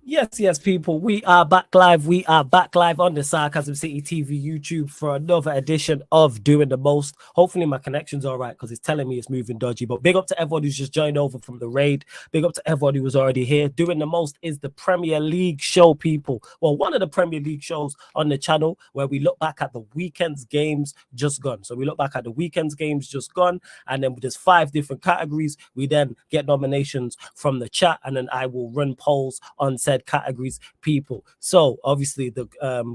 Yes, people. We are back live. We are back live on the Sarcasm City TV YouTube for another edition of Doing the Most. Hopefully, my connection's all right because it's telling me it's moving dodgy. But big up to everyone who's just joined over from the raid. Big up to everyone who was already here. Doing the Most is the Premier League show, people. Well, one of the Premier League shows on the channel where we look back at the weekend's games just gone. So we look back at the weekend's games just gone, and then there's 5 different categories. We then get nominations from the chat, and then I will run polls on said categories, people. So obviously the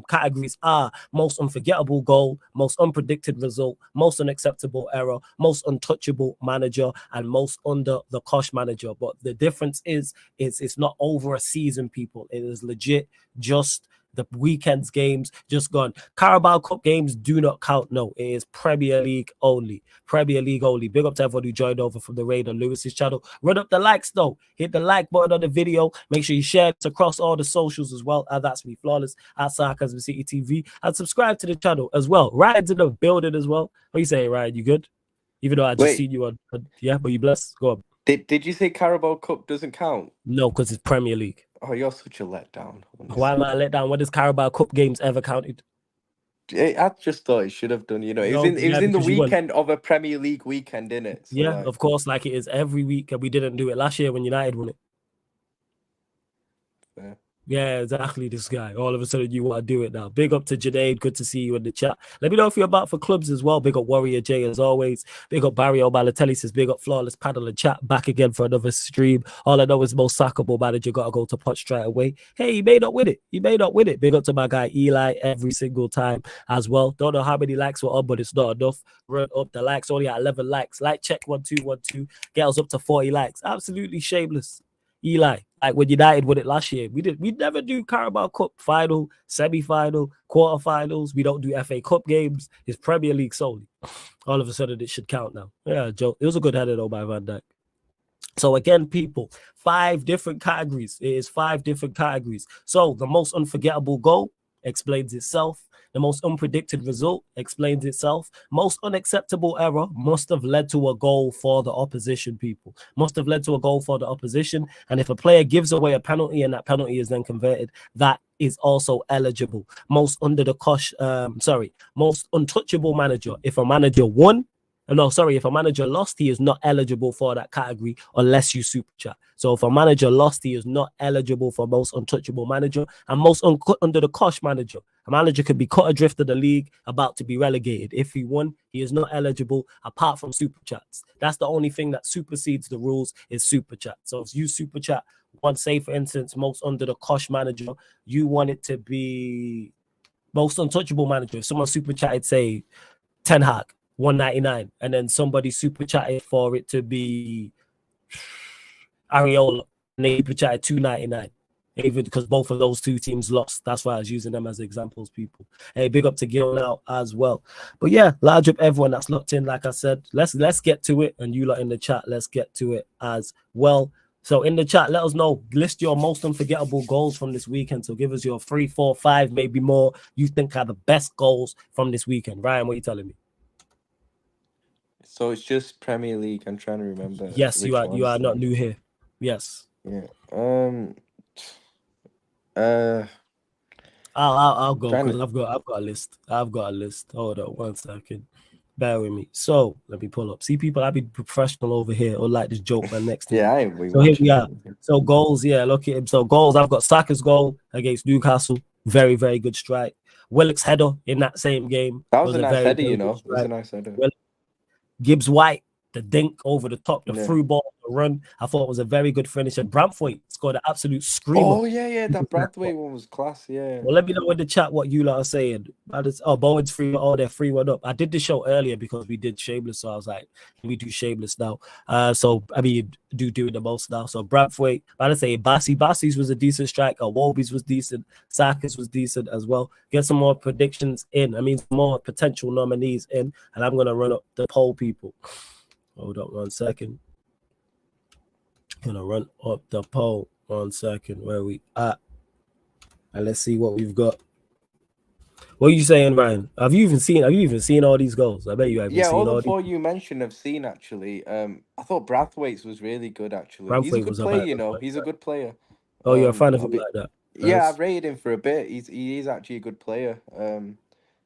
categories are most unforgettable goal, most unpredicted result, most unacceptable error, most untouchable manager, and most under the cosh manager. But the difference is it's not over a season, people. It is legit just the weekend's games just gone. Carabao Cup games do not count. No, it is Premier League only. Premier League only. Big up to everyone who joined over from the raid on Lewis's channel. Run up the likes though. Hit the like button on the video. Make sure you share it across all the socials as well. And that's me, Flawless, at Sarcasm City TV. And subscribe to the channel as well. Ryan's in the building as well. What are you saying, Ryan? You good? Even though I just seen you on yeah, but you blessed. Go on. Did you say Carabao Cup doesn't count? No, because it's Premier League. Oh, you're such a letdown. Honestly. Why am I let down? What does Carabao Cup games ever counted? I just thought it should have done. You know, it was in the weekend of a Premier League weekend, innit? So yeah, of course, like it is every week, and we didn't do it last year when United won it. Yeah. Yeah, exactly. This guy. All of a sudden, you want to do it now. Big up to Janaid. Good to see you in the chat. Let me know if you're about for clubs as well. Big up Warrior J as always. Big up Barry O'Balotelli says, big up Flawless Paddle and Chat. Back again for another stream. All I know is most sackable manager got to go to pot straight away. Hey, he may not win it. He may not win it. Big up to my guy Eli every single time as well. Don't know how many likes were on, but it's not enough. Run up the likes. Only at 11 likes. Like check 1212. Get us up to 40 likes. Absolutely shameless. Eli, like when United won it last year, we never do Carabao Cup final, semi-final, quarterfinals. We don't do FA Cup games. It's Premier League solely. All of a sudden, it should count now. Yeah, Joe, it was a good header though by Van Dijk. So again, people, 5 different categories. It is 5 different categories. So the most unforgettable goal explains itself. The most unpredicted result explains itself. Most unacceptable error must have led to a goal for the opposition, people. Must have led to a goal for the opposition. And if a player gives away a penalty and that penalty is then converted, that is also eligible. Most under the cosh, most untouchable manager. If a manager won, if a manager lost, he is not eligible for that category unless you super chat. So if a manager lost, he is not eligible for most untouchable manager and most under the cosh manager. A manager could be cut adrift of the league, about to be relegated. If he won, he is not eligible apart from super chats. That's the only thing that supersedes the rules is super chat. So if you super chat one, say for instance, most under the cosh manager, you want it to be most untouchable manager. If someone super chatted, say, Ten Hag, 199, and then somebody super chatted for it to be Areola, and they super chatted 299. Even because both of those 2 teams lost. That's why I was using them as examples, people. Hey, big up to Gil now as well. But yeah, large up everyone that's locked in. Like I said, let's get to it. And you lot in the chat, let's get to it as well. So in the chat, let us know. List your most unforgettable goals from this weekend. So give us your 3, 4, 5, maybe more. You think are the best goals from this weekend. Ryan, what are you telling me? So it's just Premier League. I'm trying to remember. Yes, you are not new here. Yes. Yeah. I'll go because I've got a list. Hold on 1 second. Bear with me. So let me pull up. See, people, I be professional over here or like this joke man next to me. So here we are. So goals, yeah, look at him. So goals, I've got Saka's goal against Newcastle. Very, very good strike. Willock's header in that same game. That was a nice header, you know. It was a nice header. Gibbs White, the dink over the top, the through ball, the run. I thought it was a very good finish. And Brantford scored an absolute screamer. Oh, yeah. That Brantford one was class, yeah. Well, let me know in the chat what you lot are saying. Bowen's free. Oh, they're 3-1 up. I did the show earlier because we did Shameless. So I was like, we do Shameless now. Doing the most now. So Brantford, I'd say Bassi's was a decent striker. Wolby's was decent. Saka's was decent as well. Get some more predictions in. More potential nominees in. And I'm going to run up the poll, people. Hold up 1 second. I'm gonna run up the poll 1 second. Where we at? And let's see what we've got. What are you saying, Ryan? Have you even seen all these goals? I bet you haven't seen all the 4 you mentioned I've seen actually. I thought Brathwaite's was really good actually. He's a good player, you know. He's a good player. Oh, you're a fan of A him bit. like that. Yeah, I've Nice. rated him for a bit. He is actually a good player.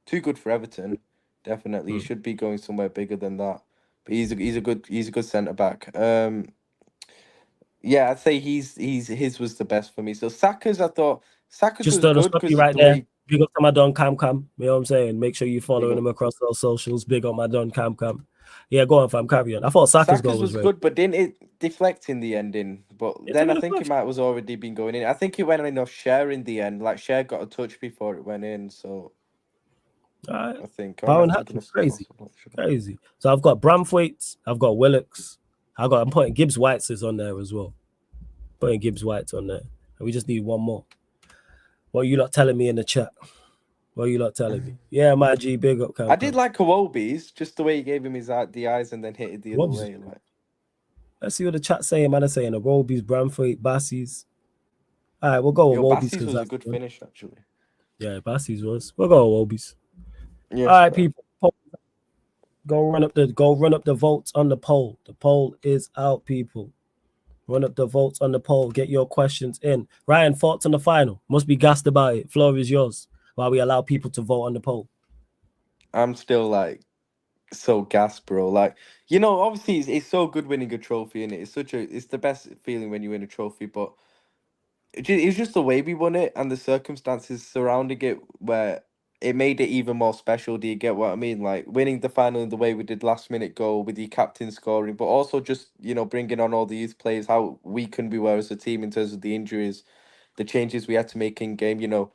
Too good for Everton. Definitely, he Mm. should be going somewhere bigger than that. But he's a good centre back. Yeah, I'd say his was the best for me. So Saka's, I thought Saka's Just was to good stop you because right the there. way Big up to my Don Cam Cam. You know what I'm saying? Make sure you big following up him across those socials. Big up my Don Cam Cam. Yeah, go on, fam. Carry on. I thought Saka's goal Saka's was was very. good, but didn't it deflect in the ending? But It took then a I little think it touch. might was already been going in. I think it went in off Share in the end. Like Share got a touch before it went in. So All right. I think, or am I Bowen hat thinking trick. of someone else? Crazy. I'm not sure. Crazy. So I've got Bramthwaite. I've got Willocks. I'm putting Gibbs Whites is on there as well. Putting Gibbs Whites on there. And we just need one more. What are you lot telling me in the chat? What are you lot telling me? Yeah, my G, big up, I Cam did Cam. like Kawobi's, just the way he gave him the eyes and then hit it the other Wobbs. way. Like, Let's see what the chat's saying. Man, are saying the Robies, Bramthwaite, Bassies. All right, we'll go with yo, Wobies Bassi's because was a that's good one. finish actually. Yeah, Bassies was. We'll go with Wobies. All Yes, right, man. people. Go run up the votes on the poll. The poll is out, people. Run up the votes on the poll. Get your questions in. Ryan, thoughts on the final? Must be gassed about it. Floor is yours. While we allow people to vote on the poll. I'm still like so gassed, bro. Like, obviously it's so good winning a trophy, and it's the best feeling when you win a trophy. But it's just the way we won it and the circumstances surrounding it, where it made it even more special. Do you get what I mean? Like winning the final in the way we did, last minute goal with your captain scoring, but also just bringing on all the youth players, how weakened we were as a team in terms of the injuries, the changes we had to make in game.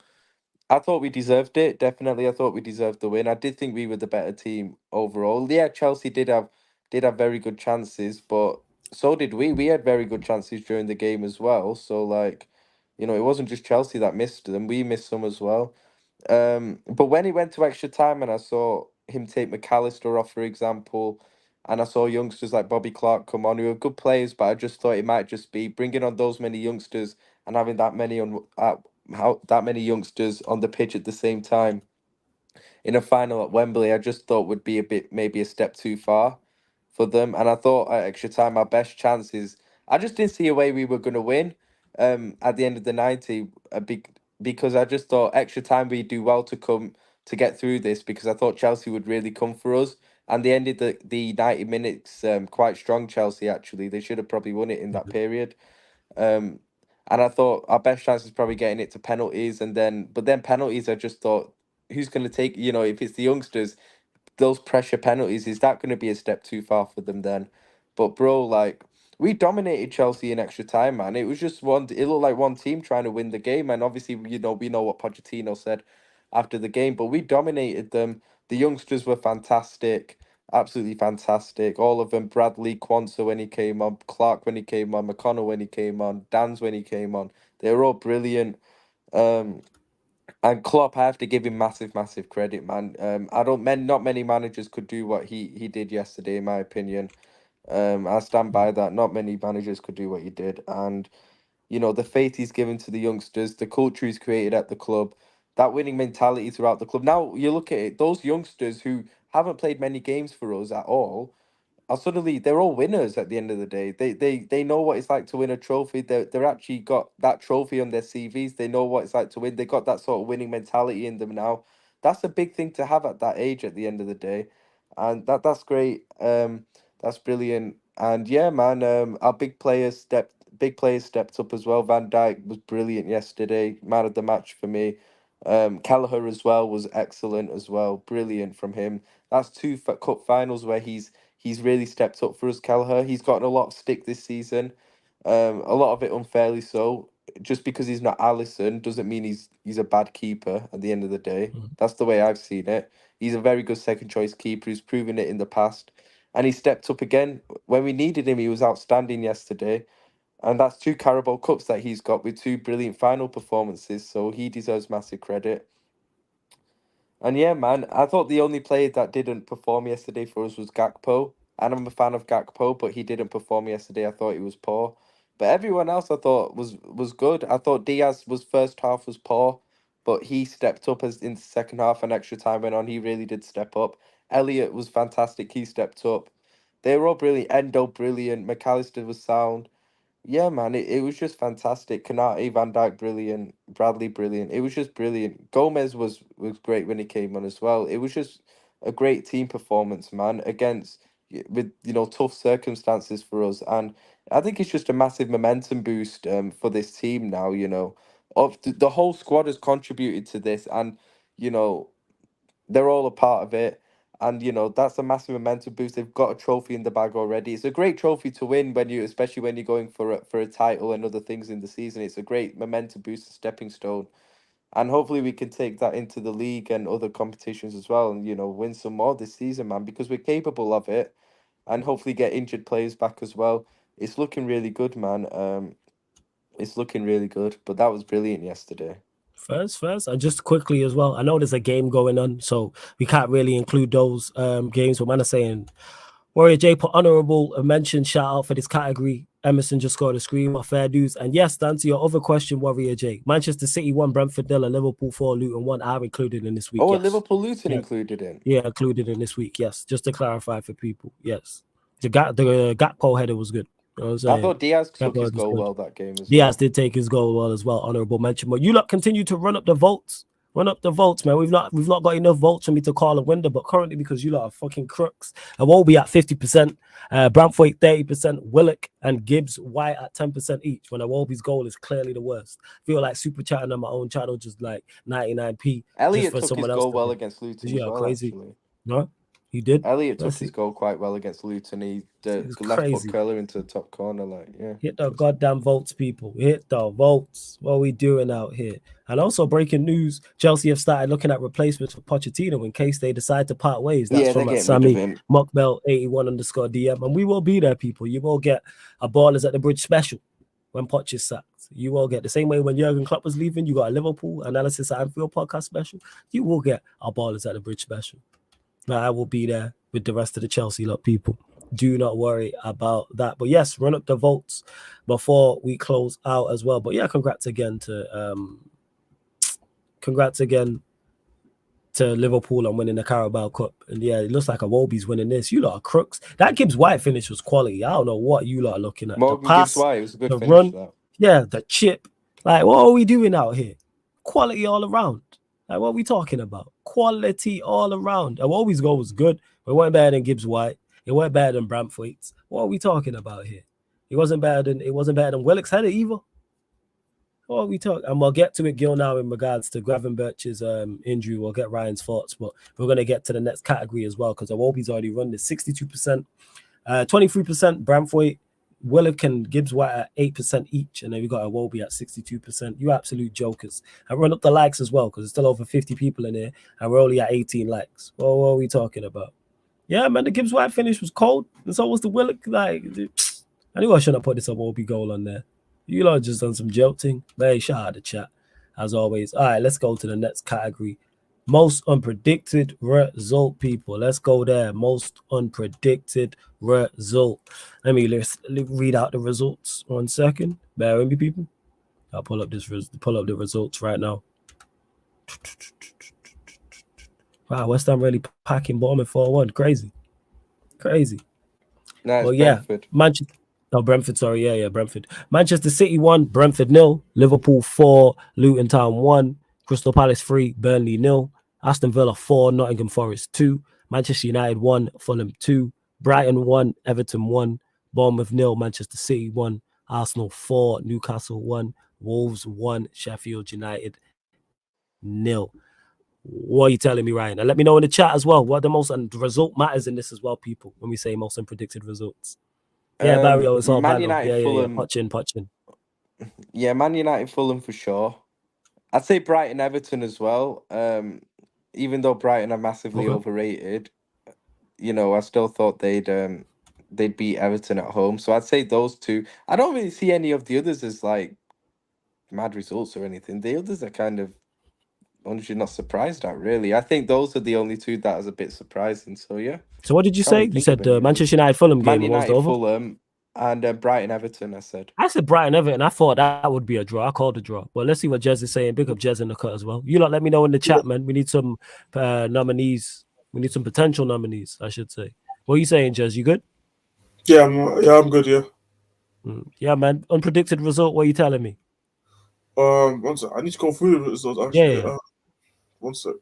I thought we deserved it. Definitely, I thought we deserved the win. I did think we were the better team overall. Yeah, Chelsea did have very good chances, but so did we. We had very good chances during the game as well. So like, it wasn't just Chelsea that missed them. We missed some as well. But when he went to extra time and I saw him take McAllister off, for example, and I saw youngsters like Bobby Clark come on, who were good players, but I just thought it might just be bringing on those many youngsters and having that many how that many youngsters on the pitch at the same time in a final at Wembley. I just thought would be a bit maybe a step too far for them, and I thought at extra time our best chances. I just didn't see a way we were going to win. At the end of the 90, because I just thought extra time we'd do well to get through this, because I thought Chelsea would really come for us. And they ended the 90 minutes quite strong, Chelsea, actually. They should have probably won it in that Mhm. period. Um, and I thought our best chance is probably getting it to penalties, but then penalties, I just thought, who's going to take, if it's the youngsters, those pressure penalties, is that going to be a step too far for them then? But bro, like, we dominated Chelsea in extra time, man. It was just it looked like one team trying to win the game, and obviously, we know what Pochettino said after the game, but we dominated them. The youngsters were fantastic, absolutely fantastic. All of them: Bradley, Quansah when he came on, Clark when he came on, McConnell when he came on, Dans when he came on. They were all brilliant. Um, and Klopp, I have to give him massive, massive credit, man. Not many managers could do what he did yesterday, in my opinion. I stand by that. Not many managers could do what he did, and the faith he's given to the youngsters, the culture he's created at the club, that winning mentality throughout the club. Now you look at it; those youngsters who haven't played many games for us at all are suddenly, they're all winners at the end of the day. They know what it's like to win a trophy. They're actually got that trophy on their CVs. They know what it's like to win. They got that sort of winning mentality in them now. That's a big thing to have at that age at the end of the day. And that's great. That's brilliant. And yeah, man, our big players stepped up as well. Van Dijk was brilliant yesterday. Man of the match for me. Kelleher as well was excellent as well. Brilliant from him. That's two cup finals where he's really stepped up for us, Kelleher. He's gotten a lot of stick this season, a lot of it unfairly so. Just because he's not Allison doesn't mean he's a bad keeper at the end of the day. Mhm. That's the way I've seen it. He's a very good second choice keeper who's proven it in the past. And he stepped up again. When we needed him, he was outstanding yesterday. And that's two Carabao Cups that he's got with two brilliant final performances. So he deserves massive credit. And yeah, man, I thought the only player that didn't perform yesterday for us was Gakpo. And I'm a fan of Gakpo, but he didn't perform yesterday. I thought he was poor. But everyone else I thought was good. I thought Diaz was first half was poor, but he stepped up as in the second half and extra time went on. He really did step up. Elliot was fantastic. He stepped up. They were all brilliant. Endo brilliant. McAllister was sound. Yeah, man, it was just fantastic. Kanate, Van Dijk, brilliant. Bradley, brilliant. It was just brilliant. Gomez was great when he came on as well. It was just a great team performance, man, against with tough circumstances for us, and I think it's just a massive momentum boost for this team now. Of the whole squad has contributed to this, and you know they're all a part of it. And that's a massive momentum boost. They've got a trophy in the bag already. It's a great trophy to win especially when you're going for a title and other things in the season. It's a great momentum boost, a stepping stone, and hopefully we can take that into the league and other competitions as well, and win some more this season, man, because we're capable of it, and hopefully get injured players back as well. It's looking really good, man. It's looking really good. But that was brilliant yesterday. First, and just quickly as well, I know there's a game going on, so we can't really include those games. But man, I'm saying Warrior J put honorable mention shout out for this category. Emerson just scored a screamer, fair dues. And yes, to answer your other question, Warrior J, Manchester City 1, Brentford 0, Liverpool 4, Luton 1 are included in this week. Oh, a Yes. Liverpool Luton Yeah. included in. Yeah, included in this week. Yes, just to clarify for people. Yes, the Gakpo header was good. You know what I'm saying? I thought Diaz took Gakpo his was goal good. well that game as Diaz well. did take his goal well as well. Honorable mention. But you lot continue to run up the votes. Run up the votes, man. We've not got enough votes for me to call a winner, but currently because you lot are fucking crooks, I will be at 50%, Bramthwaite 30%, Willock and Gibbs White at 10% each. When Iwobi's goal is clearly the worst. I feel like super chatting on my own channel just like 99p just Elliot for took his someone else goal to well vote. against Luton You as are well, crazy. actually. No, he did. Elliot took Let's his see. goal quite well against Luton. He the It's left foot crazy. curler into the top corner, yeah. Hit the goddamn votes, people. Hit the votes. What are we doing out here? And also, breaking news: Chelsea have started looking at replacements for Pochettino in case they decide to part ways. That's Yeah, they're from getting rid of Sammy him. Mockbell81_DM. And we will be there, people. You will get a Ballers at the Bridge special when Poch is sacked. You will get the same way when Jurgen Klopp was leaving, you got a Liverpool Analysis at Anfield podcast special. You will get a Ballers at the Bridge special. Now, I will be there with the rest of the Chelsea lot, people. Do not worry about that. But yes, run up the votes before we close out as well. But yeah, congrats again to Liverpool on winning the Carabao Cup. And yeah, it looks like Iwobi's winning this. You lot are crooks. That Gibbs White finish was quality. I don't know what you lot are looking at. Morgan The Gibbs pass, White, it was a good the finish, run, that. yeah, the chip. Like, what are we doing out here? Quality all around. Like, what are we talking about? Quality all around. Iwobi's goal was good. It weren't better than Gibbs White. It weren't better than Bramthwaite's. What are we talking about here? It wasn't better than Willock's header either. What are we talking? And we'll get to it, Gil, now in regards to Gravenberch's injury. We'll get Ryan's thoughts, but we're going to get to the next category as well because Iwobi's already run this 62%, 23% Bramthwaite, Willock and Gibbs White at 8% each, and then we got Iwobi at 62%. You absolute jokers. And run up the likes as well because there's still over 50 people in here, and we're only at 18 likes. What are we talking about? Yeah, man, the Gibbs White finish was cold, and so was the Willock. Like, I knew I shouldn't have put this Iwobi goal on there. You lot just done some jolting. But hey, shout out to chat, as always. All right, let's go to the next category. Most unpredicted result, people. Let's go there. Most unpredicted result. Let me read out the results. 1 second. Bear with me, people. I'll pull up the results right now. Wow, West Ham really packing Bournemouth 4-1. Crazy. No, it's Yeah, Brentford. Brentford, sorry. Yeah, Brentford. Manchester City 1, Brentford 0, Liverpool 4, Luton Town 1, Crystal Palace 3, Burnley 0, Aston Villa 4, Nottingham Forest 2, Manchester United 1, Fulham 2, Brighton 1, Everton 1, Bournemouth 0, Manchester City 1, Arsenal 4, Newcastle 1, Wolves 1, Sheffield United 0. What are you telling me, Ryan? And let me know in the chat as well what the most and the result matters in this as well, people, when we say most unpredicted results. Yeah, Barrio, it's all Man Banner. United, Yeah. Fulham. Punch in. Yeah, Man United, Fulham for sure. I'd say Brighton, Everton as well. Even though Brighton are massively overrated, I still thought they'd beat Everton at home. So I'd say those two. I don't really see any of the others as like mad results or anything. The others are kind of honestly not surprised at, really. I think those are the only two that is a bit surprising. So yeah. So what did you Can't say? really You think said of any others. Manchester United Fulham game. Man What was the United, over? Fulham, and Brighton, Everton. I said. I said Brighton Everton. I thought that would be a draw. I called a draw. But let's see what Jez is saying. Big up Jez in the cut as well. You lot let me know in the chat, man. We need some nominees. We need some potential nominees, I should say. What are you saying, Jez? You good? Yeah, I'm good. Yeah. Yeah, man. Unpredicted result. What are you telling me? One sec. I need to go through the results Yeah, actually. yeah. One sec.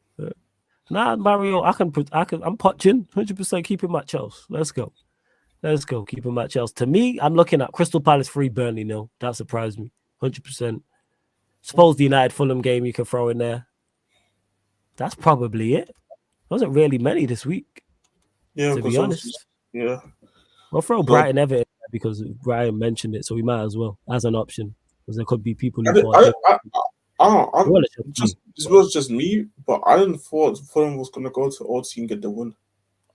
Nah, Mario. I'm punching 100%. Keeping my Chelsea. Let's go. Let's go. Keeping my Chelsea. To me, I'm looking at Crystal Palace 3, Burnley nil. That surprised me 100%. Suppose the United Fulham game you can throw in there. That's probably it. Wasn't really many this week, Yeah, to be because obviously, honest. yeah. We'll throw So Brighton Everton because Brian mentioned it, so we might as well as an option because there could be people I, who did, thought different. I'm Well, it should just be. this was just me, but I didn't thought Fulham was gonna go to OT and get the win.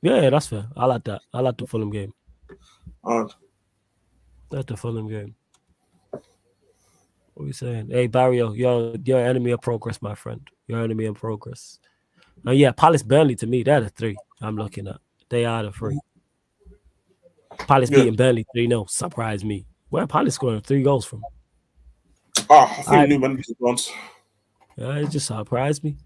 Yeah, that's fair. I like that. I like the Fulham game. And That's the Fulham game. What are we saying? Hey, Barrio, you're an enemy of progress, my friend. You're an enemy of progress. Oh yeah, Palace Burnley to me, they're the 3 I'm looking at. They are the 3. Palace yeah, beating Burnley 3-0 surprised me. Where Palace scoring 3 goals from? I I think new manager wants. Yeah, it just surprised me.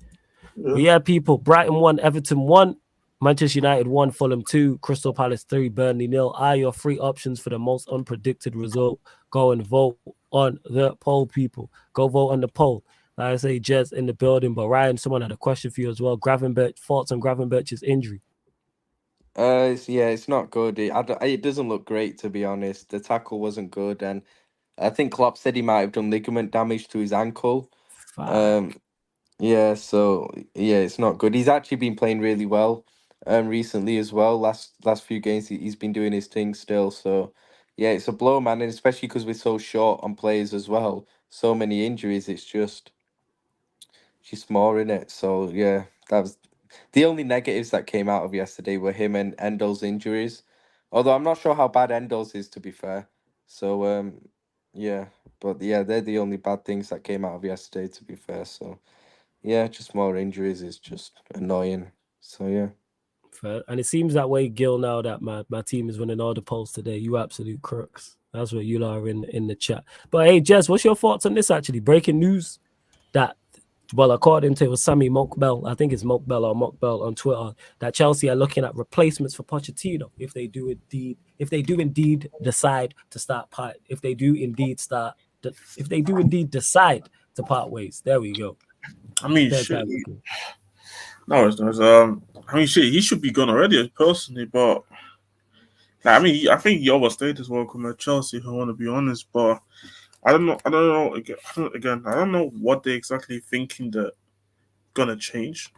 Yeah. But yeah, people, Brighton 1, Everton 1, Manchester United 1, Fulham 2, Crystal Palace 3, Burnley 0 are your 3 options for the most unpredicted result. Go and vote on the poll, people. Go vote on the poll. Like I say, Jez in the building, but Ryan, someone had a question for you as well. Gravenberch, thoughts on Gravenberch's injury? It's not good. It doesn't look great, to be honest. The tackle wasn't good, and I think Klopp said he might have done ligament damage to his ankle. Fuck. Um, yeah, so yeah, it's not good. He's actually been playing really well, recently as well. Last few games, he's been doing his thing still. So yeah, it's a blow, man, and especially because we're so short on players as well. So many injuries. It's just more in it. So yeah, that was the only negatives that came out of yesterday were him and Endo's injuries. Although I'm not sure how bad Endo's is, to be fair. So yeah, but yeah, they're the only bad things that came out of yesterday, to be fair. So yeah, just more injuries is just annoying. So yeah. Fair. And it seems that way, Gil, now that my team is winning all the polls today. You absolute crooks. That's what you are in the chat. But hey, Jez, what's your thoughts on this actually? Breaking news that, well, according to Sammy Mokbel, I think it's Mokbel or Mokbel on Twitter, that Chelsea are looking at replacements for Pochettino if they do indeed decide to start part. If they do indeed decide to part ways. There we go. I mean, Third shit. time looking. No, it's not. I mean, shit. He should be gone already, personally. But like, I mean, I think he overstayed his welcome at Chelsea. If I want to be honest, but I don't know. I don't know. Again, I don't know what they exactly thinking that gonna change.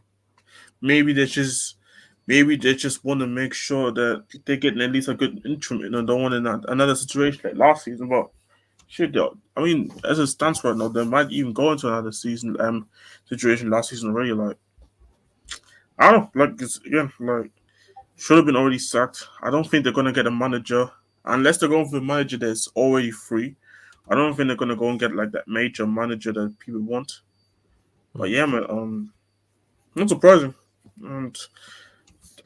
Maybe they just. Maybe they just want to make sure that they're getting at least a good interim and don't want another situation like last season. But shit, yo, I mean, as it stands right now, they might even go into another season situation last season already. Like, I don't know, like it's again like should have been already sacked. I don't think they're gonna get a manager unless they're going for a manager that's already free. I don't think they're gonna go and get like that major manager that people want. But yeah, man, not surprising. And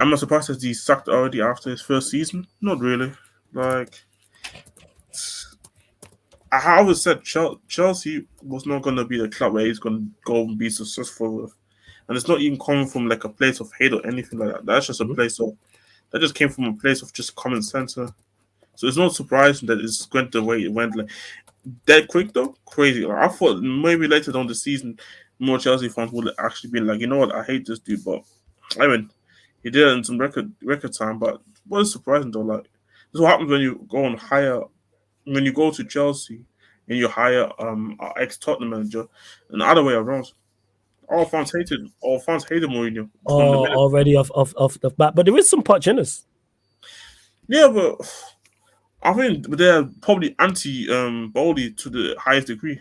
I'm not surprised that he's sacked already after his first season. Not really. Like I always said, Chelsea was not gonna be the club where he's gonna go and be successful with. And it's not even coming from like a place of hate or anything like that. That's just a place of that just came from a place of just common sense. So it's not surprising that it's went the way it went. Like that quick though, crazy. Like, I thought maybe later down the season, more Chelsea fans would actually be like, you know what, I hate this dude, but I mean, he did it in some record time. But what is surprising though, like this is what happens when you go and hire when you go to Chelsea and you hire an ex Tottenham manager, and the other way around. All fans hated Mourinho from the minute. Already off the bat. But there is some Poch in us. Yeah, but I think they're probably anti Bowley to the highest degree.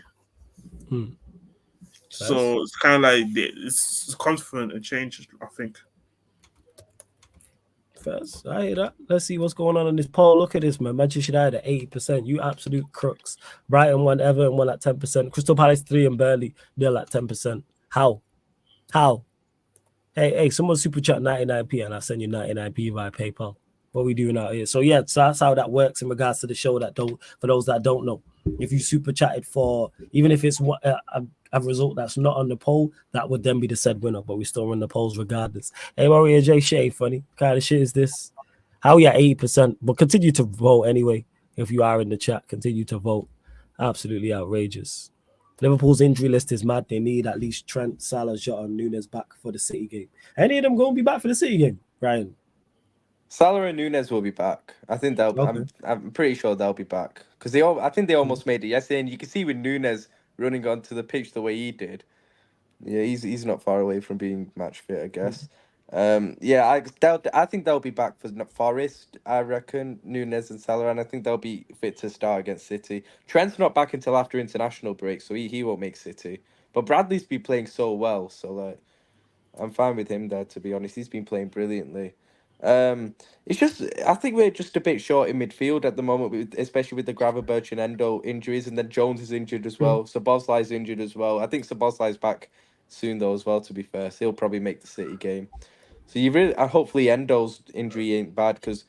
So it's kind of like it's confident and change. I think. First, I hear that. Let's see what's going on in this poll. Look at this, man. Manchester United at 80%. You absolute crooks. Brighton 1, Everton 1 at 10%. Crystal Palace 3 and Burnley nil at 10%. How? Hey, someone super chat 99p and I send you 99p via PayPal. What we doing out here? So yeah, so that's how that works in regards to the show. For those that don't know, if you super chatted for, even if it's a result that's not on the poll, that would then be the said winner. But we still run the polls regardless. Hey, Warrior J Shay, funny kind of shit is this? How are you at 80%? But continue to vote anyway. If you are in the chat, continue to vote. Absolutely outrageous. Liverpool's injury list is mad. They need at least Trent, Salah, Jota, and Nunes back for the City game. Any of them going to be back for the City game, Ryan? Salah and Nunes will be back. I think they'll. Okay. I'm pretty sure they'll be back because they all. I think they almost made it yesterday, and you can see with Nunes running onto the pitch the way he did. Yeah, he's not far away from being match fit, I guess. Yeah, I think they'll be back for Forest. I reckon Nunes and Salah, and I think they'll be fit to start against City. Trent's not back until after international break, so he won't make City. But Bradley's been playing so well, so like I'm fine with him there. To be honest, he's been playing brilliantly. It's just I think we're just a bit short in midfield at the moment, especially with the Gravenberch and Endo injuries, and then Jones is injured as well. Szoboszlai's injured as well. I think Szoboszlai's back soon though as well. To be fair, so he'll probably make the City game. So you really, hopefully Endo's injury ain't bad because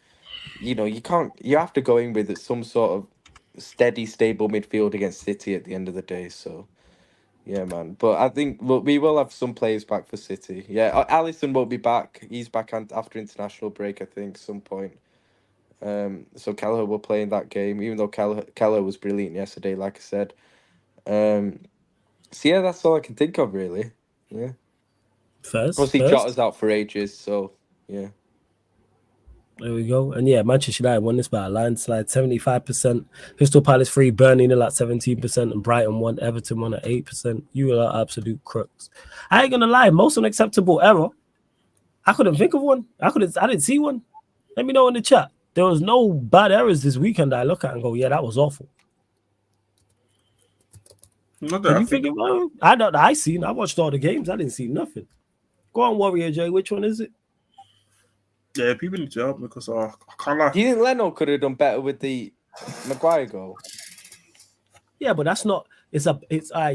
you can't. You have to go in with some sort of steady, stable midfield against City at the end of the day. So. Yeah, man. But I think we will have some players back for City. Yeah, Alisson won't be back. He's back after international break, I think, some point. So Kelleher will play in that game, even though Kelleher was brilliant yesterday, like I said. So yeah, that's all I can think of, really. Yeah. Obviously, Jota's out for ages, so yeah. There we go. And yeah, Manchester United won this by a landslide, 75%. Crystal Palace 3, Burnley nil at 17%, and Brighton 1, Everton 1 at 8%. You are absolute crooks. I ain't gonna lie, most unacceptable error. I couldn't think of one. I didn't see one. Let me know in the chat. There was no bad errors this weekend that I look at and go, yeah, that was awful. Not Can that you think of one? I watched all the games. I didn't see nothing. Go on, Warrior J. Which one is it? Yeah, people need to help me because I can't lie. Do you think Leno could have done better with the Maguire goal? Yeah, but that's not. You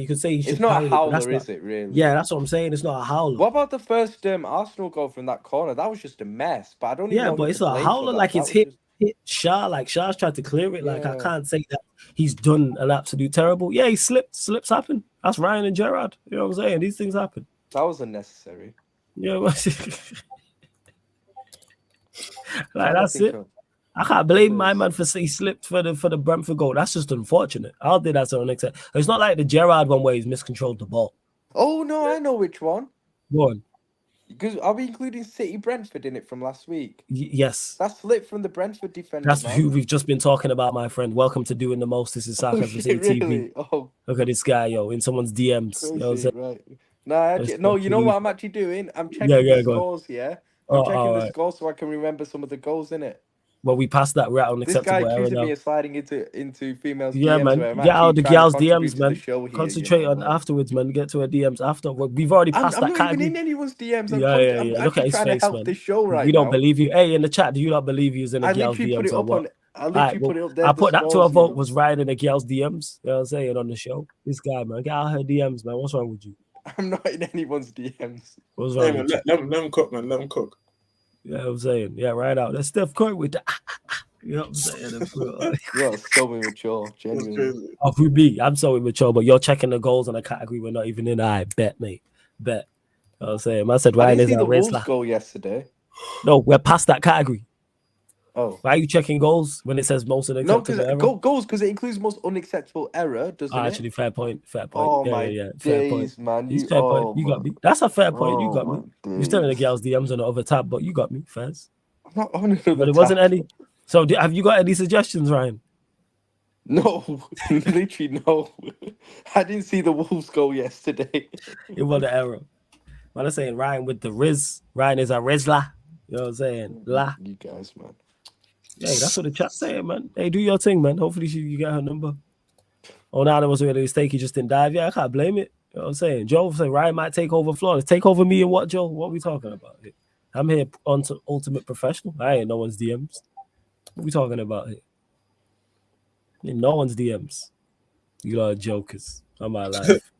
could say it's not a howler, is it? Really? Yeah, that's what I'm saying. It's not a howler. What about the first Arsenal goal from that corner? That was just a mess. But I don't even know. Yeah, but it's not a howler. Like it's hit Shah. Like Shah's tried to clear it. Like I can't say that he's done an absolute terrible. Yeah, he slipped. Slips happen. That's Ryan and Gerrard. You know what I'm saying? These things happen. That was unnecessary. Yeah, like that's it. I can't blame my man for he slipped for the Brentford goal. That's just unfortunate. I'll think that's unacceptable. It's not like the Gerrard one where he's miscontrolled the ball. Oh no, I know which one. Go on. Because are we including City Brentford in it from last week? Yes. That's slipped from the Brentford defender. That's who we've just been talking about, my friend. Welcome to Doing the Most. This is Sarcasm City TV. Really? Oh. Look at this guy, yo, in someone's DMs. Crazy, you know what I'm right. No, you know what I'm actually doing? I'm checking the scores, yeah? I'm checking the scores so I can remember some of the goals in it. Well, we passed that. We're at unacceptable error now. This guy accusing me of sliding into females' DMs. Yeah, DMs, man. Get out of the girls' DMs, man. Concentrate on afterwards, man. Get to our DMs after. We've already passed that category. I'm not even in anyone's DMs. Yeah. Look at his face, man. The show right we don't believe you. Hey, in the chat, do you not believe he's in a girl's DMs or what? I literally put it up there. I put that to a vote. Was Ryan in a girl's DMs? You know what I'm saying on the show? This guy, man. Get out of her DMs, man. What's wrong with you? I'm not in anyone's DMs. What's wrong with you? Let him cook, man. Let him cook. You know what I'm saying? Yeah, right out. That's Steph Curry with the. You know what I'm saying? You're so immature, genuinely. Oh, for me, I'm so immature, but you're checking the goals on a category we're not even in. I bet, mate. Bet. You know what I'm saying? I said Ryan is a Wolves goal yesterday. No, we're past that category. Oh. Why are you checking goals when it says most unacceptable error? No, goals because it includes most unacceptable error, doesn't it? Actually, fair point. Oh, yeah, my fair days, point. man. Fair point. You got me. That's a fair point. You got me. You're still in the girls' DMs on the other tab, but you got me, Fez. I'm not on it. But it wasn't any. So have you got any suggestions, Ryan? No, literally no. I didn't see the Wolves goal yesterday. It was an error. Man, I'm saying Ryan with the Riz. Ryan is a Rizla. You know what I'm saying? La. You guys, man. Hey, that's what the chat's saying, man. Hey, do your thing, man. Hopefully you get her number. Oh, now there was really a mistake. He just didn't dive. Yeah, I can't blame it. You know what I'm saying? Joe said Ryan might take over Flawless. Take over me and what, Joe? What are we talking about here? I'm here on to Ultimate Professional. I ain't no one's DMs. What are we talking about here? In no one's DMs. You lot are jokers on my life.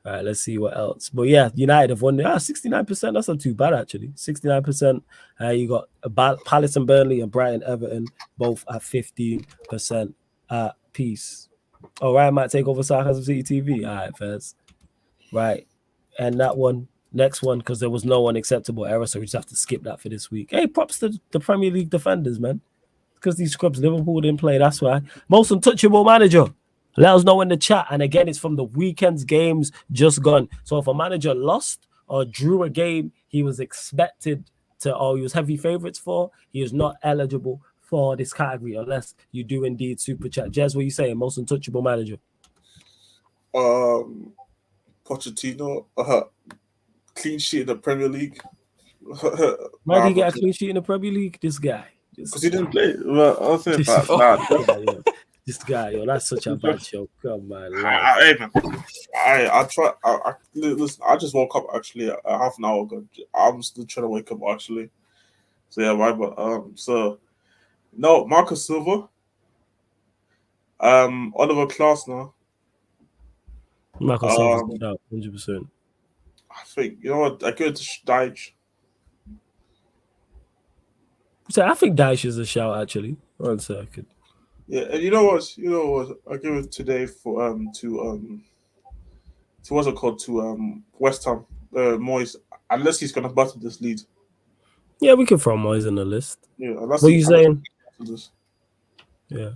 All right, let's see what else. But yeah, United have won. 69%. That's not too bad, actually. 69%. You got Palace and Burnley and Brighton, Everton, both at 15% piece. Oh, Ryan might take over Sarcasm City TV. All right, Fez. Right. And that one, next one, because there was no unacceptable error, so we just have to skip that for this week. Hey, props to the Premier League defenders, man. because these scrubs Liverpool didn't play. That's why. Most untouchable manager. Let us know in the chat. And again, it's from the weekend's games just gone. So if a manager lost or drew a game he was expected to, or he was heavy favorites for, he is not eligible for this category unless you do indeed super chat. Jez, what you saying? Most untouchable manager. Pochettino, clean sheet in the Premier League. Why did he get a clean sheet in the Premier League? This guy. Because he didn't play. Well, I'll say This that. This guy, yo, that's such a bad show. Come on, I try. Listen. I just woke up actually half an hour ago. I'm still trying to wake up actually. So yeah, right. But so no, Marcus Silva, Oliver Glasner. Marcus Silva's out 100%. I think you know what. I go to Deitch. So I think Daesh is a shout actually. 1 second. Yeah, and you know what? I give it today for to what's it called to West Ham Moyes, unless he's gonna battle this lead. Yeah, we can throw Moyes in the list. Yeah, what are you saying? Yeah,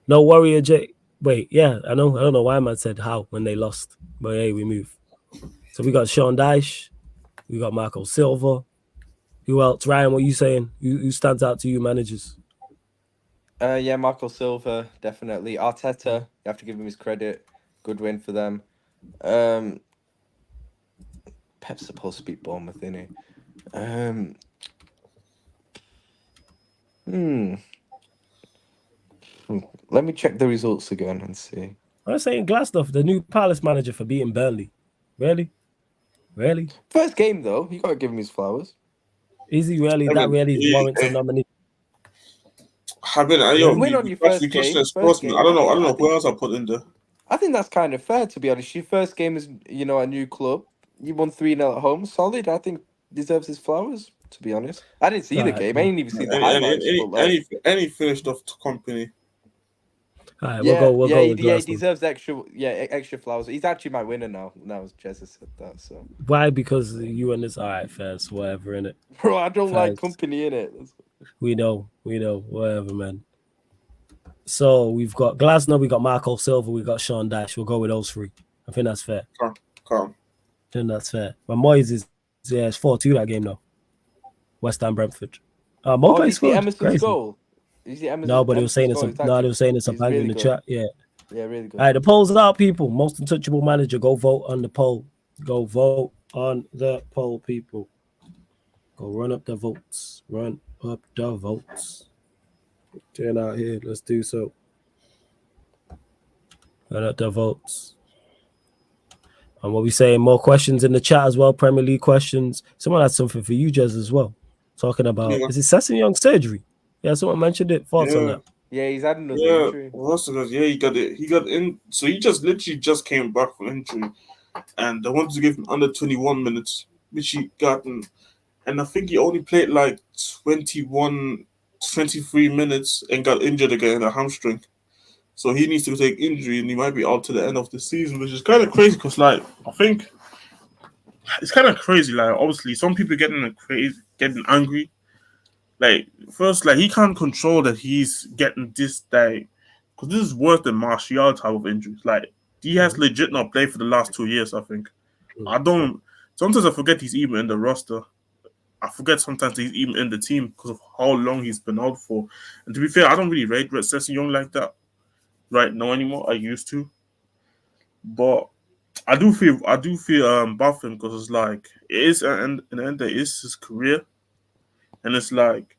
no Warrior J. Wait, yeah, I know. I don't know why man said how when they lost, but hey, we move. So we got Sean Dyche, we got Marco Silva. Who else? Ryan, what are you saying? Who stands out to you, managers? Yeah, Marco Silva, definitely. Arteta, you have to give him his credit. Good win for them. Pep's supposed to beat Bournemouth, isn't he? Let me check the results again and see. I'm saying Glasgow, the new Palace manager for beating Burnley. Really? First game though, you gotta give him his flowers. Is he really? That really warrants a nominee. Win on your first game. I don't know who else I put in there. I think that's kind of fair, to be honest. Your first game is, a new club. You won 3-0 at home. Solid. I think deserves his flowers, to be honest. I didn't see the game. I didn't even see the highlights. And he finished off company. All right, we'll go with he deserves extra flowers. He's actually my winner now. Now Jez has said that. So why? Because you and this. All right, Fez, whatever in it. Bro, I don't like company in it. We know, whatever, man. So we've got Glasner, we got Marco Silva, we got Sean Dyche. We'll go with those three. I think that's fair. Calm. I think that's fair. But Moyes it's 4-2 that game though. West Ham Brentford. Is the Emerson's goal? No, but they were saying it's a bang in the chat. Yeah, really good. All right, the poll's out, people. Most untouchable manager. Go vote on the poll. Go vote on the poll, people. Go run up the votes. Turn out here. Let's do so. Run up the votes. And what we saying? More questions in the chat as well. Premier League questions. Someone had something for you, Jez, as well. Talking about is it Sesson surgery? Yeah, someone mentioned it. Thoughts on that? Yeah, he's had another injury. He got it. He got in. So he just came back from injury, and they wanted to give him under 21 minutes, which he got. And I think he only played like 21, 23 minutes and got injured again in a hamstring. So he needs to take injury, and he might be out to the end of the season, which is kind of crazy because, like, I think it's kind of crazy. Like, obviously, some people getting angry. Like, first, like, he can't control that he's getting this, like, because this is worse than Martial type of injuries. Like, he has legit not played for the last 2 years, I think. Sometimes I forget he's even in the roster. I forget sometimes he's even in the team because of how long he's been out for. And to be fair, I don't really rate Sesson like that right now anymore. I used to. But I do feel bad for him because it's like, it is, and in the end, it is his career. And it's like,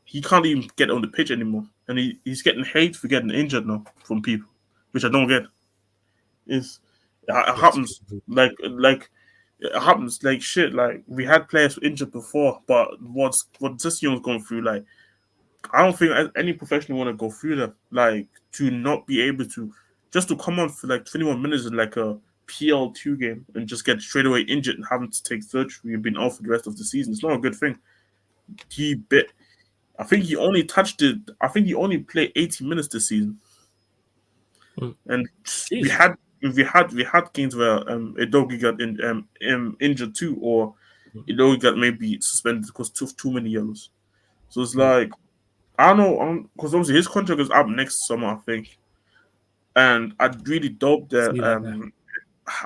he can't even get on the pitch anymore. And he's getting hate for getting injured now from people, which I don't get. It happens. Like, it happens like shit. Like, we had players injured before, but what this young's going through, like, I don't think any professional want to go through that. Like, to not be able to, just to come on for like 21 minutes in like a PL2 game and just get straight away injured and having to take surgery and being out for the rest of the season. It's not a good thing. I think he only played 80 minutes this season. And we had games where Edogi got injured too, or Edogi got maybe suspended because of too many yellows. So it's like, I don't know, because obviously his contract is up next summer, I think, and I'd really doubt that. See that there.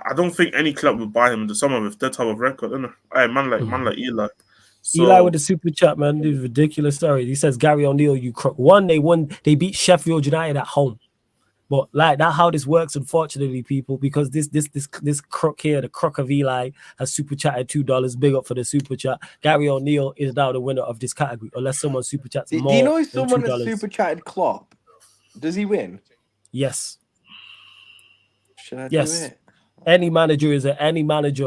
I don't think any club would buy him in the summer with that type of record, innit? Hey, man like Eli. Eli So with the super chat, man. This is ridiculous story. He says Gary O'Neill, you crook. They beat Sheffield United at home. But like that, how this works, unfortunately, people, because this crook here, the crook of Eli, has super chatted $2. Big up for the super chat. Gary O'Neill is now the winner of this category, unless someone super chats Do you more know if than someone has $2. super chatted Klopp? Does he win? Yes. Should I do Yes. it? Any manager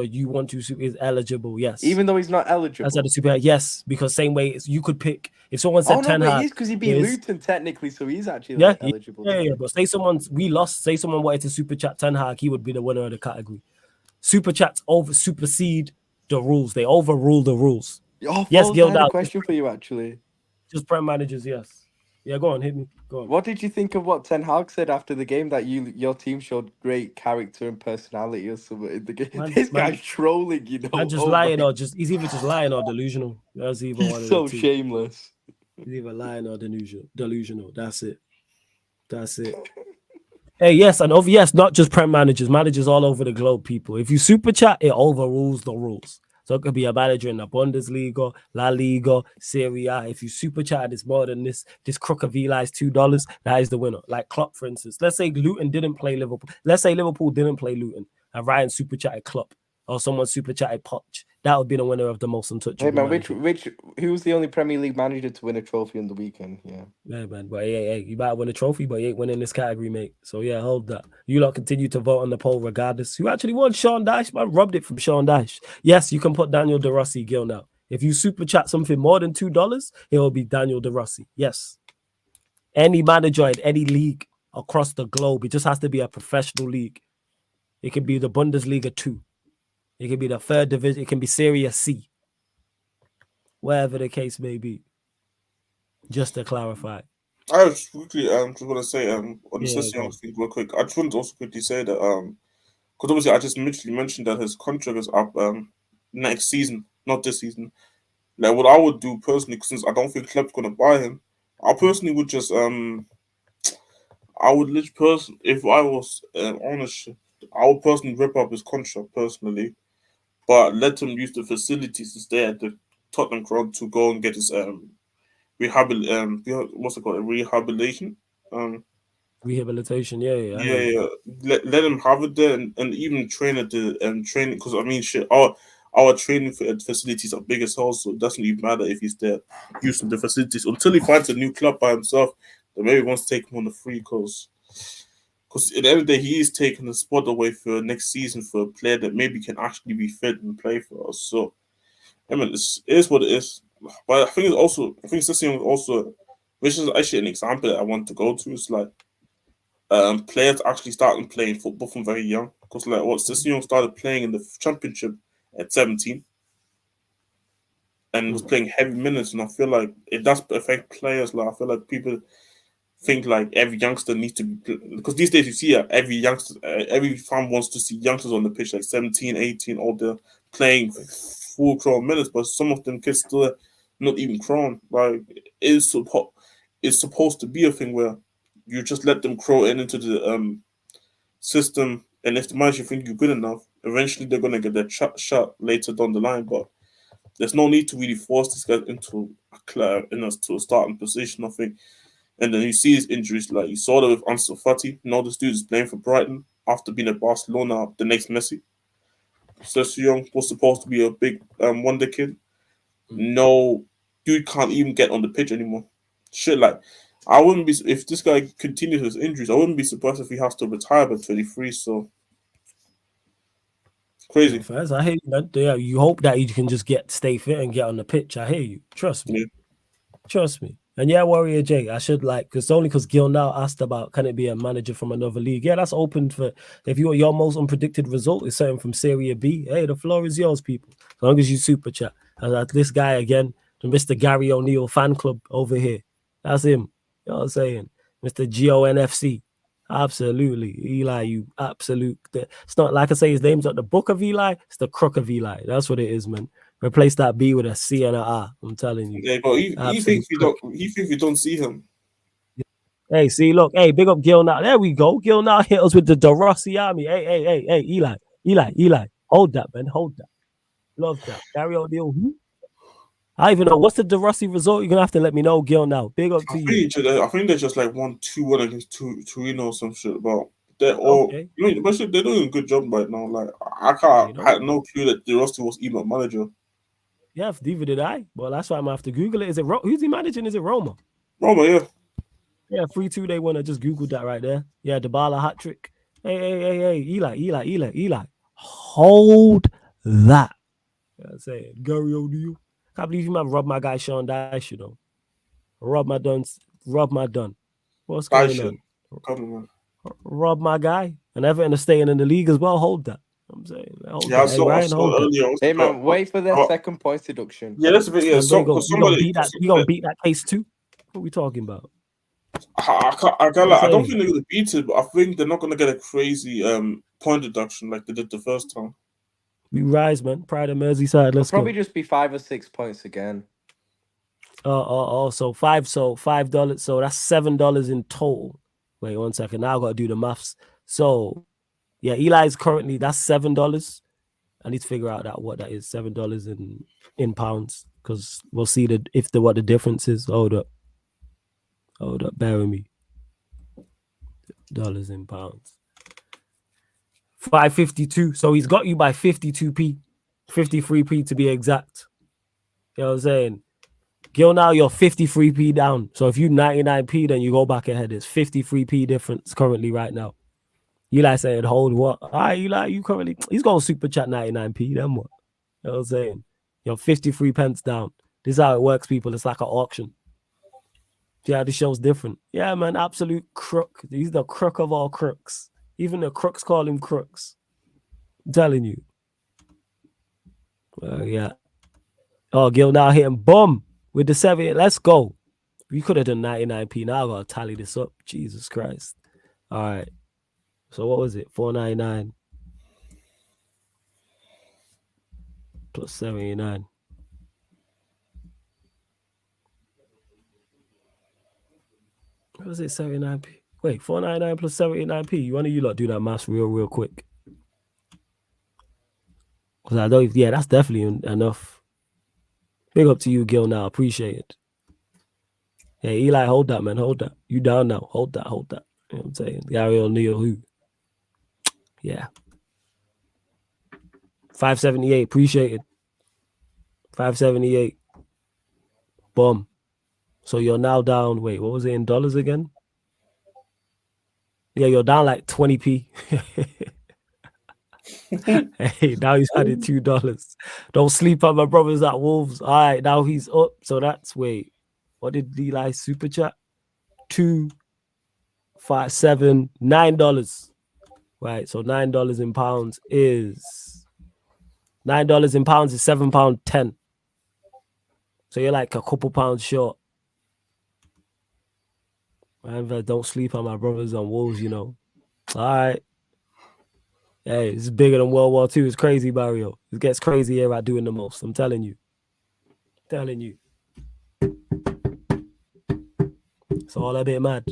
you want to is eligible. Yes. Even though he's not That's eligible. how the super. Yes, because same way you could pick if someone said Oh no, Ten but Hag. he is because he beat Luton technically, so he's actually Yeah, like eligible. yeah. But say someone wanted to super chat Ten Hag, he would be the winner of the category. Super chats supersede the rules. They overrule the rules. Oh, Yes, Foles, I had a Gildal. question for you actually. Just prem managers, yes. Yeah, go on, hit me. Go on. What did you think of what Ten Hag said after the game that your team showed great character and personality or something in the game? This guy's trolling, you know. I'm just lying or he's either just lying or delusional. That's even one He's of so the two. shameless. He's either lying or delusional. That's it. Hey, yes, and yes, not just prem managers all over the globe, people. If you super chat, it overrules the rules. So it could be a manager in the Bundesliga, La Liga, Serie A. If you super chat, it's more than this crook of Eli's $2. That is the winner. Like Klopp, for instance. Let's say Luton didn't play Liverpool. Let's say Liverpool didn't play Luton, and Ryan super chatted Klopp, or someone super chatted Poch. That would be the winner of the most untouchable. Hey man, manager. who was the only Premier League manager to win a trophy on the weekend? Yeah, man. But hey, you might win a trophy, but you ain't winning this category, mate. So yeah, hold that. You lot continue to vote on the poll regardless. Who actually won? Sean Dash, man. Rubbed it from Sean Dash. Yes, you can put Daniel De Rossi Gil now. If you super chat something more than $2, it will be Daniel De Rossi. Yes. Any manager in any league across the globe, it just has to be a professional league. It can be the Bundesliga 2. It can be the third division. It can be Serie C. Wherever the case may be. Just to clarify. I just quickly just want to say on the Yeah, Sissy thing real quick. I just want to also quickly say that because obviously I just mentioned that his contract is up next season, not this season. Like what I would do personally, since I don't think club's gonna buy him, I personally would just I would if I was ownership, I would personally rip up his contract personally, but let him use the facilities to stay at the Tottenham Club to go and get his what's it called, rehabilitation. Rehabilitation, yeah. Yeah. Let him have it there and even train at the training, because I mean shit, our training facilities are big as hell, so it doesn't even matter if he's there using the facilities until he finds a new club by himself that maybe wants to take him on the free, because at the end of the day he is taking the spot away for next season for a player that maybe can actually be fit and play for us. So I mean, it is what it is. But I think Sissy also, which is actually an example that I want to go to, is like players actually starting playing football from very young. Because like what Sissy started playing in the championship at 17 and was playing heavy minutes, and I feel like it does affect players. Like I feel like people think like every youngster needs to be, because these days you see every youngster, every fan wants to see youngsters on the pitch like 17, 18, all they're playing full crown minutes, but some of them kids still not even crown. Like it's supposed to be a thing where you just let them grow into the system, and if the manager think you're good enough, eventually they're gonna get their shot later down the line. But there's no need to really force this guy into to a starting position, I think. And then you see his injuries, like you saw that with Ansu Fati. Now this dude is playing for Brighton after being at Barcelona, the next Messi. Sessegnon Young was supposed to be a big wonder kid. No, dude can't even get on the pitch anymore. Shit, like I wouldn't be, if this guy continues his injuries, I wouldn't be surprised if he has to retire by 23. So crazy. First, I hear you, man. Yeah, you hope that you can just stay fit and get on the pitch. I hear you. Trust me. Yeah. Trust me. And yeah, Warrior J, I should it's only because Gil now asked about can it be a manager from another league. Yeah, that's open for if you want your most unpredicted result is something from Serie B. Hey, the floor is yours, people. As long as you super chat. And this guy again, the Mr. Gary O'Neill fan club over here. That's him. You know what I'm saying? Mr. GONFC. Absolutely. Eli, you absolute. It's not like I say his name's not the book of Eli, it's the crook of Eli. That's what it is, man. Replace that B with a C and a R. I'm telling you. Yeah, but he Absolute thinks we prick. don't. He thinks we don't see him. Hey, see, look, hey, big up Gil now. There we go. Gil now hit us with the DeRossi army. Hey, Eli. Hold that, man. Hold that. Love that. Gary O'Neal. I even know what's the DeRossi result. You're gonna have to let me know, Gil. Now, big up to you. I think they're just like 1-2-1 against Torino or some shit. But they're all, Okay. but they're doing a good job right now. Like I You know. had no clue that De Rossi was even a manager. Yeah, neither did I. Well, that's why I'm gonna have to Google it. Is it who's he managing? Is it Roma? Roma, yeah. Yeah, 3-2. They won. I just Googled that right there. Yeah, Dybala hat trick. Hey, Eli. Hold that. I'm saying Gary O'Neal. Can't believe you man robbed my guy Sean Dyche, you know. Rob my done. What's going on? Come on, man. Rob my guy. And Everton are staying in the league as well. Hold that. I'm saying, hold Yeah, that. Hey, Ryan, hold that. earlier. Hey man, wait for their second point deduction. Yeah, that's a bit. Yeah, And they go, because somebody. you gonna beat that case too? What are we talking about? I don't think they're gonna beat it, but I think they're not gonna get a crazy point deduction like they did the first time. We rise, man. Pride of Merseyside. Let's probably go. just be 5 or 6 points again. So $5. So that's $7 in total. Wait 1 second. Now I gotta do the maths. So yeah, Eli's currently that's $7. I need to figure out what that is. $7 in pounds, because we'll see what the difference is. Hold up, bear with me. Dollars in pounds. 552. So he's got you by 52p, 53p to be exact. You know what I'm saying? Gil, now you're 53p down. So if you 99p, then you go back ahead. It's 53p difference currently right now. Eli saying, hold what? All right, Eli, you currently, he's going to super chat 99p. Then what? You know what I'm saying? You're 53 pence down. This is how it works, people. It's like an auction. Yeah, the show's different. Yeah, man, absolute crook. He's the crook of all crooks. Even the crooks call him crooks. I'm telling you. Yeah. Oh, Gil now hitting boom with the 7. Let's go. We could have done 99p. Now I gotta tally this up. Jesus Christ. All right. So what was it? 499 plus 79. What was it? 79p. Wait, 499 plus 79p. One of you lot do that maths real quick. Because I don't. Yeah, that's definitely enough. Big up to you, Gil. Now, appreciate it. Hey, Eli, hold that, man. Hold that. You down now? Hold that. You know what I'm saying? Gary O'Neal, who? Yeah. 578. Appreciate it. 578. Boom. So you're now down. Wait, what was it in dollars again? Yeah, you're down like 20p. Hey, now he's added $2. Don't sleep on my brothers at Wolves. All right, now he's up. So that's what did Eli super chat? $2, $5, $7, $9. Right, so $9 in pounds is £7.10. So you're like a couple pounds short. Man, don't sleep on my brothers on Wolves, you know. All right. Hey, it's bigger than World War II. It's crazy, Barrio. It gets crazy here at doing the most. I'm telling you. It's all a bit mad.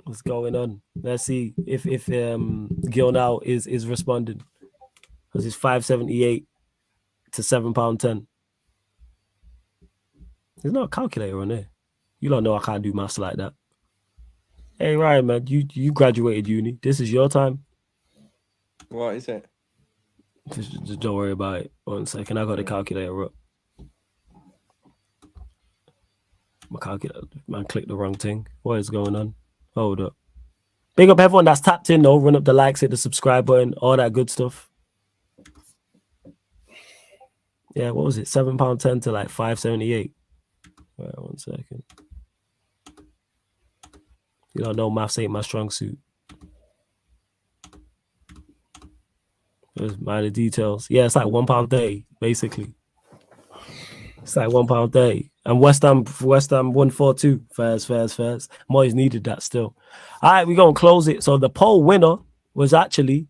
What's going on? Let's see if Gil now is responding. Because it's 578 to £7.10. There's no calculator on there. You don't know I can't do maths like that. Hey Ryan, man, you graduated uni. This is your time. What is it? Just don't worry about it. 1 second, I got the calculator up. My calculator, man, clicked the wrong thing. What is going on? Hold up. Big up everyone that's tapped in though. Run up the likes, hit the subscribe button, all that good stuff. Yeah, what was it? £7.10 to like 578. All right, 1 second. You don't know, maths ain't my strong suit. There's minor details. Yeah, it's like £1.30, basically. It's like £1.30. And West Ham 142. Fairs. Moyes needed that still. All right, we're going to close it. So the poll winner was actually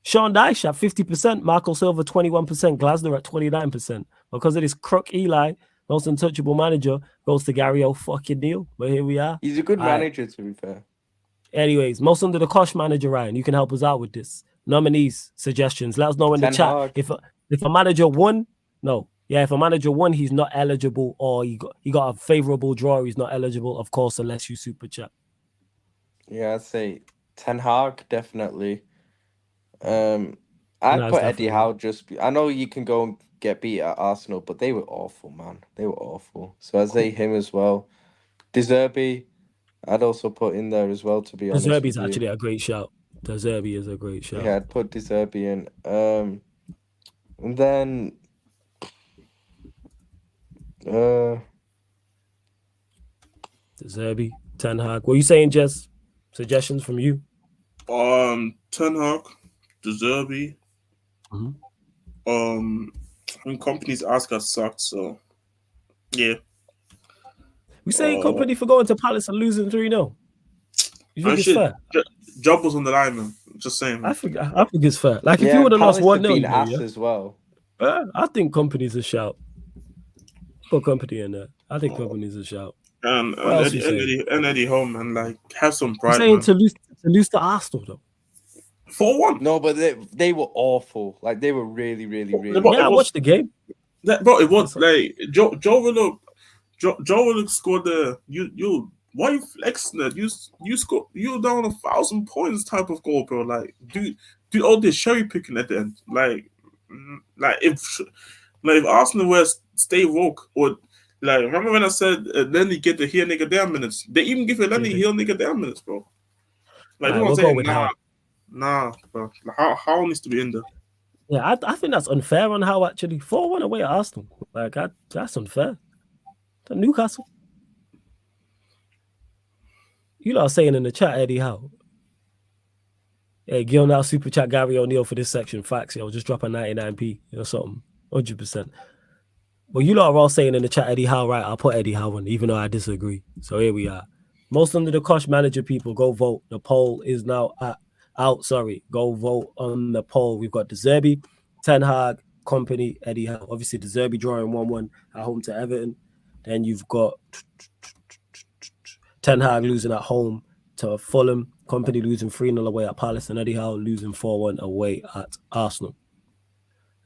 Sean Dyche at 50%, Marco Silva 21%, Glasner at 29%. Because of this crook Eli, most untouchable manager, goes to Gary O'Neil. But here we are. He's a good All right. manager, to be fair. Anyways, most under the cosh manager, Ryan. You can help us out with this. Nominees, suggestions. Let us know in the Ten chat. Hag. If a manager won, if a manager won, he's not eligible, or he got a favorable draw, he's not eligible, of course, unless you super chat. Yeah, I'd say Ten Hag, definitely. I'd No, put it's Eddie definitely- Howe. I know you can go and get beat at Arsenal, but they were awful, man. They were awful. So I'd say him as well. De Zerbi, I'd also put in there as well, to be honest. Zerbi's with you. actually a great shout. De Zerbi is a great shout. Yeah, I'd put De Zerbi in. And then De Zerbi, Ten Hag. What are you saying, Jess? Suggestions from you? Ten Hag, De Zerbi. Mhm. When companies ask us sucked, so yeah. We saying company for going to Palace and losing 3-0. You think it's fair? Job was on the line, man. Just saying. Man. I think it's fair. Like if yeah, you would have lost Palace 1-0, have been ass as well. I think company's a shout. Put company in there. I think company's a shout. And Eddie Home, man, like have some pride. You're saying man. to lose to Arsenal though. 4-1. No, but they were awful. Like they were really, really, really. Yeah, I watched the game. Bro, it was like Joe Willock scored the why you flexing that? You scored, you down 1,000 points type of goal, bro. Like do all this cherry picking at the end. Like if Arsenal were stay woke, or like remember when I said Lenny get the here nigga down minutes? They even give a Lenny here nigga down minutes, bro. Like Right, you we'll know go what with I'm saying? Howe. Nah, bro. How needs to be in there. Yeah, I think that's unfair on Howe actually. 4-1 away at Arsenal. Like that's unfair. To Newcastle. You lot are saying in the chat, Eddie Howe. Hey, Gil now super chat Gary O'Neil for this section. Facts, yo. Just drop a 99p or something. 100%. Well, you lot are all saying in the chat, Eddie Howe, right? I'll put Eddie Howe in, even though I disagree. So here we are. Most under the cosh manager people, go vote. The poll is now out. Sorry. Go vote on the poll. We've got De Zerbi, Ten Hag, Company, Eddie Howe. Obviously, De Zerbi drawing 1-1 at home to Everton. Then you've got Ten Hag losing at home to Fulham. Company losing 3-0 away at Palace. And Eddie Howe losing 4-1 away at Arsenal.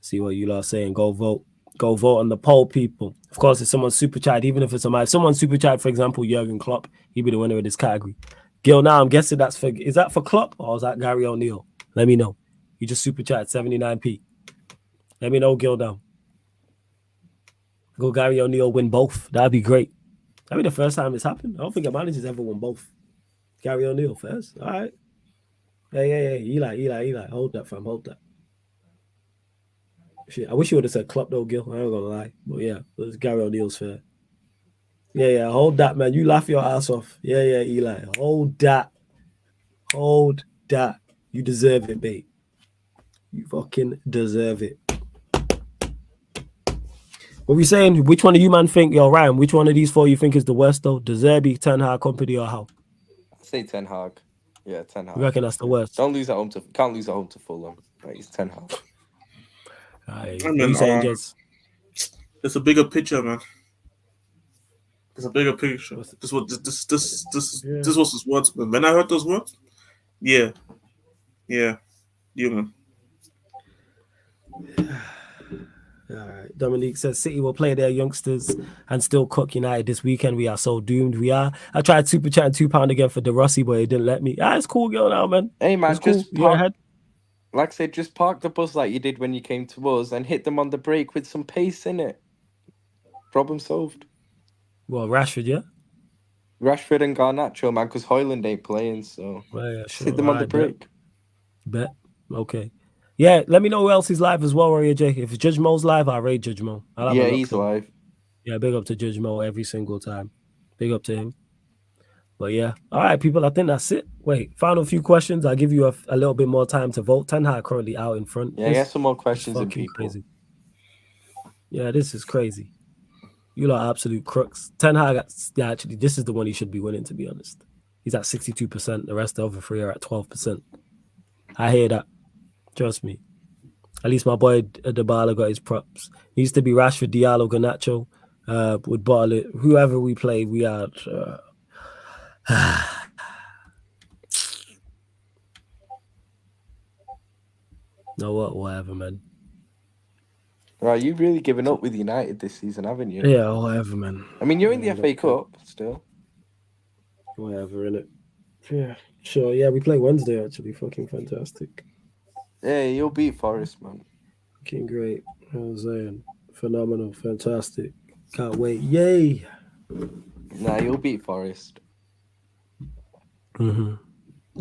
See what you lot are saying. Go vote. Go vote on the poll, people. Of course, if someone's super chat, even if it's if someone's super chat, for example, Jurgen Klopp, he'd be the winner of this category. Gil, now I'm guessing is that for Klopp or is that Gary O'Neil? Let me know. You just super chat 79p. Let me know, Gil, now. Go Gary O'Neil win both. That'd be great. That'd be the first time it's happened. I don't think a manager's ever won both. Gary O'Neil first. All right. Hey. Eli. Hold that, fam. Hold that. Shit, I wish you would have said Klopp though, Gil. I ain't gonna lie. But yeah, it's Gary O'Neil's fair. Yeah, hold that, man. You laugh your ass off. Yeah, Eli. Hold that. You deserve it, babe. You fucking deserve it. What we saying? Which one of you man think, yo, Ryan, which one of these four you think is the worst though? De Zerbi, Ten Hag, Company, or how? I'd say Ten Hag. Yeah, Ten Hag. You reckon that's the worst? Can't lose at home to Fulham. Right, it's Ten Hag. What are you saying, Jez? It's a bigger picture, man. It's a bigger picture. This was his words, man. When I heard those words, yeah, man. All right. Dominique says City will play their youngsters and still cook United this weekend. We are so doomed. We are. I tried super chatting £2 again for De Rossi, but it didn't let me. It's cool, girl, now, man. Hey, man, it's cool. You're ahead. Like I said, just park the bus like you did when you came to us and hit them on the brake with some pace in it. Problem solved. Well, Rashford, yeah? Rashford and Garnacho, man, because Hoyland ain't playing, so hit them on the brake. Bet. Okay. Yeah, let me know who else is live as well, Warrior J. If Judge Mo's live, I'll raid Judge Mo. Yeah, he's live. Yeah, big up to Judge Mo every single time. Big up to him. But yeah. All right, people, I think that's it. Wait, final few questions. I'll give you a little bit more time to vote. Ten Hag currently out in front. Yeah, get some more questions in people. Crazy. Yeah, this is crazy. You lot are absolute crooks. Ten Hag, actually, this is the one he should be winning, to be honest. He's at 62%. The rest of the other three are at 12%. I hear that. Trust me. At least my boy Dybala got his props. He used to be Rashford, Diallo, Garnacho. Would bottle it. Whoever we played, we had. No, whatever, man. Right, you've really given up with United this season, haven't you? Yeah, whatever, man. I mean, you're in the FA Cup still. Whatever, innit? Yeah, sure. Yeah, we play Wednesday, actually. Fucking fantastic. Yeah, you'll beat Forest, man. Fucking great. I was saying. Phenomenal. Fantastic. Can't wait. Yay. Nah, you'll beat Forest. Mm-hmm.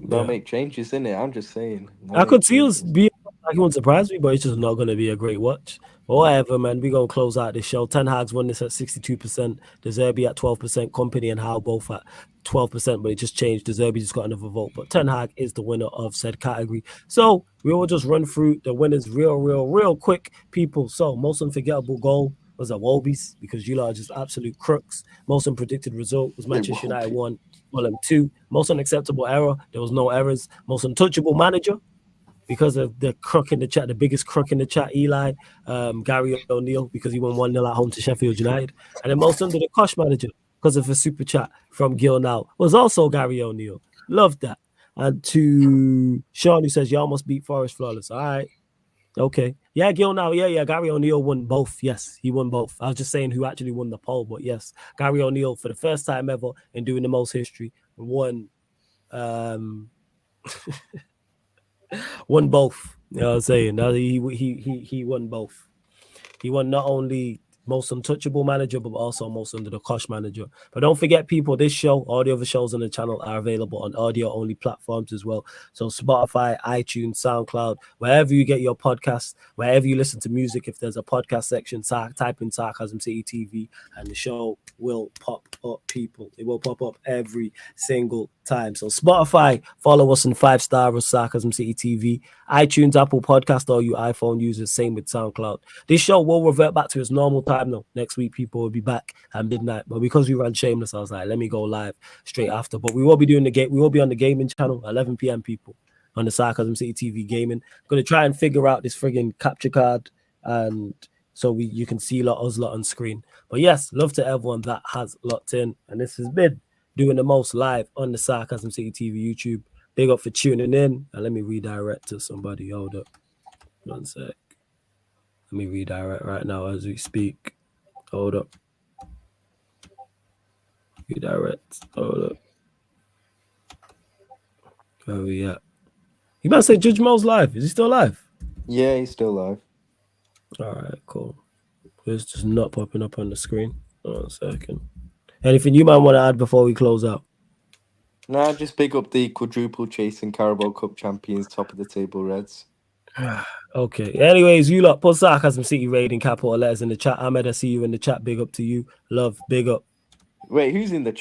They'll make changes, innit? I'm just saying. I could see us being like, it won't surprise me, but it's just not going to be a great watch. But whatever, man. We're going to close out this show. Ten Hag's won this at 62%. De Zerbi at 12%. Company and Howe both at 12%, but it just changed. De Zerbi just got another vote. But Ten Hag is the winner of said category. So we will just run through the winners real quick, people. So most unforgettable goal was at Wolby's because you lot are just absolute crooks. Most unpredicted result was Manchester United 1, Fulham 2. Most unacceptable error, there was no errors. Most untouchable manager, because of the crook in the chat, the biggest crook in the chat, Eli, Gary O'Neill, because he won 1-0 at home to Sheffield United. And then most under the cosh manager, because of a super chat from Gil now, was also Gary O'Neill. Loved that. And to Sean, who says, you almost beat Forest flawless. All right. Okay. Yeah, Gil now. Yeah. Gary O'Neill won both. Yes, he won both. I was just saying who actually won the poll, but yes, Gary O'Neill, for the first time ever in doing the most history, won won both. You know what I'm saying? Now he won both. He won not only most untouchable manager, but also most under the cosh manager. But don't forget, people, this show, all the other shows on the channel are available on audio-only platforms as well. So Spotify, iTunes, SoundCloud, wherever you get your podcasts, wherever you listen to music, if there's a podcast section, type in Sarcasm City TV, and the show will pop up, people. It will pop up every single time. So Spotify, follow us on 5-star of Sarcasm City TV. iTunes, Apple Podcast, all you iPhone users, same with SoundCloud. This show will revert back to its normal time though. Next week, people will be back at midnight. But because we ran Shameless, I was like, let me go live straight after. But we will be doing the game. We will be on the gaming channel, 11 p.m. people, on the Sarcasm City TV gaming. I'm gonna try and figure out this friggin' capture card, and so you can see us lot on screen. But yes, love to everyone that has locked in, and this has been doing the most live on the Sarcasm City TV YouTube. Big up for tuning in. And let me redirect to somebody. Hold up. 1 sec. Let me redirect right now as we speak. Hold up. Redirect. Hold up. Where we at? You might say Judge Mo's live. Is he still live? Yeah, he's still live. All right, cool. It's just not popping up on the screen. 1 second. Anything you might want to add before we close out? Nah, just big up the quadruple chasing Carabao Cup champions, top of the table Reds. Okay. Anyways, you lot, put Sarcasm City rating capital letters in the chat. Ahmed, I see you in the chat. Big up to you. Love, big up. Wait, who's in the chat?